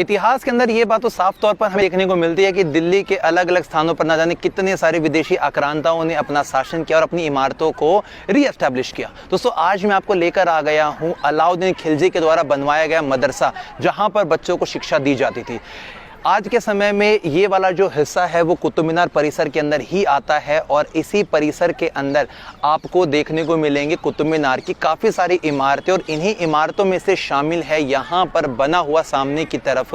इतिहास के अंदर ये बात तो साफ तौर पर हमें देखने को मिलती है कि दिल्ली के अलग अलग स्थानों पर ना जाने कितने सारे विदेशी आक्रांताओं ने अपना शासन किया और अपनी इमारतों को रीएस्टैब्लिश किया। दोस्तों आज मैं आपको लेकर आ गया हूँ अलाउद्दीन खिलजी के द्वारा बनवाया गया मदरसा, जहाँ पर बच्चों को शिक्षा दी जाती थी। आज के समय में ये वाला जो हिस्सा है वो कुतुब मीनार परिसर के अंदर ही आता है और इसी परिसर के अंदर आपको देखने को मिलेंगे कुतुब मीनार की काफ़ी सारी इमारतें, और इन्हीं इमारतों में से शामिल है यहाँ पर बना हुआ सामने की तरफ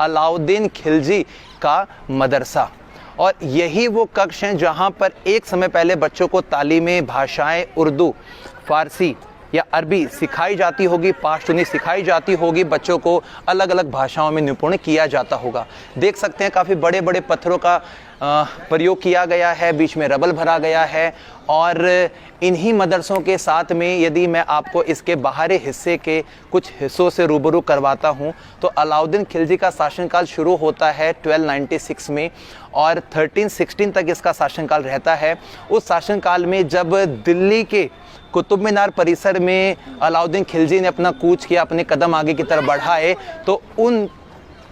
अलाउद्दीन खिलजी का मदरसा। और यही वो कक्ष हैं जहाँ पर एक समय पहले बच्चों को तालीमी भाषाएँ उर्दू, फ़ारसी या अरबी सिखाई जाती होगी, पाश्तूनी सिखाई जाती होगी, बच्चों को अलग अलग भाषाओं में निपुण किया जाता होगा। देख सकते हैं काफ़ी बड़े बड़े पत्थरों का प्रयोग किया गया है, बीच में रबल भरा गया है। और इन्हीं मदरसों के साथ में यदि मैं आपको इसके बाहरी हिस्से के कुछ हिस्सों से रूबरू करवाता हूं तो अलाउद्दीन खिलजी का शासनकाल शुरू होता है 1296 में और 1316 तक इसका शासनकाल रहता है। उस शासनकाल में जब दिल्ली के कुतुब मीनार परिसर में अलाउद्दीन खिलजी ने अपना कूच किया, अपने कदम आगे की तरफ बढ़ाए, तो उन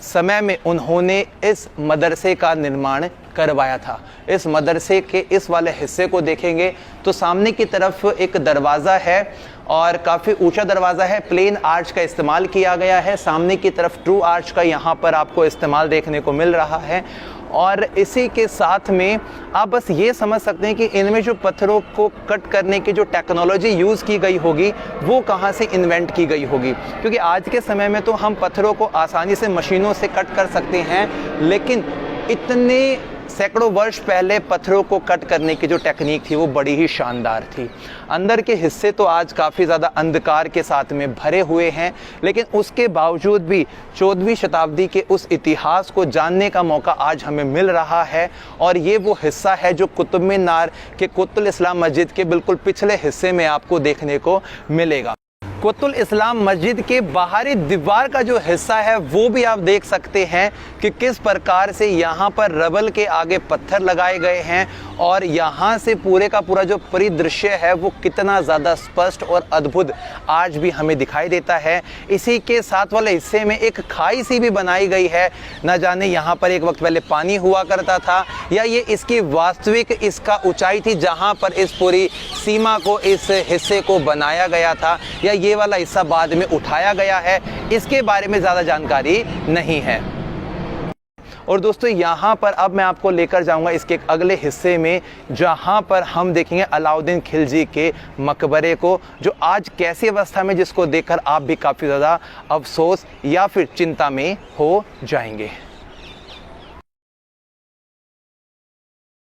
समय में उन्होंने इस मदरसे का निर्माण करवाया था। इस मदरसे के इस वाले हिस्से को देखेंगे तो सामने की तरफ एक दरवाज़ा है और काफ़ी ऊंचा दरवाज़ा है, प्लेन आर्च का इस्तेमाल किया गया है। सामने की तरफ ट्रू आर्च का यहाँ पर आपको इस्तेमाल देखने को मिल रहा है। और इसी के साथ में आप बस ये समझ सकते हैं कि इनमें जो पत्थरों को कट करने की जो टेक्नोलॉजी यूज़ की गई होगी वो कहाँ से इन्वेंट की गई होगी, क्योंकि आज के समय में तो हम पत्थरों को आसानी से मशीनों से कट कर सकते हैं, लेकिन इतने सैकड़ों वर्ष पहले पत्थरों को कट करने की जो टेक्निक थी वो बड़ी ही शानदार थी। अंदर के हिस्से तो आज काफ़ी ज़्यादा अंधकार के साथ में भरे हुए हैं, लेकिन उसके बावजूद भी 14वीं शताब्दी के उस इतिहास को जानने का मौका आज हमें मिल रहा है। और ये वो हिस्सा है जो कुतुब मीनार के कुतुल इस्लाम मस्जिद के बिल्कुल पिछले हिस्से में आपको देखने को मिलेगा। कुतुल इस्लाम मस्जिद के बाहरी दीवार का जो हिस्सा है वो भी आप देख सकते हैं कि किस प्रकार से यहाँ पर रबल के आगे पत्थर लगाए गए हैं और यहाँ से पूरे का पूरा जो परिदृश्य है वो कितना ज़्यादा स्पष्ट और अद्भुत आज भी हमें दिखाई देता है। इसी के साथ वाले हिस्से में एक खाई सी भी बनाई गई है, न जाने यहाँ पर एक वक्त पहले पानी हुआ करता था या ये इसकी वास्तविक इसका ऊंचाई थी जहाँ पर इस पूरी सीमा को, इस हिस्से को बनाया गया था, या ये वाला हिस्सा बाद में उठाया गया है, इसके बारे में ज़्यादा जानकारी नहीं है। और दोस्तों यहाँ पर अब मैं आपको लेकर जाऊँगा इसके एक अगले हिस्से में, जहाँ पर हम देखेंगे अलाउद्दीन खिलजी के मकबरे को, जो आज कैसी अवस्था में, जिसको देखकर आप भी काफ़ी ज़्यादा अफसोस या फिर चिंता में हो जाएंगे।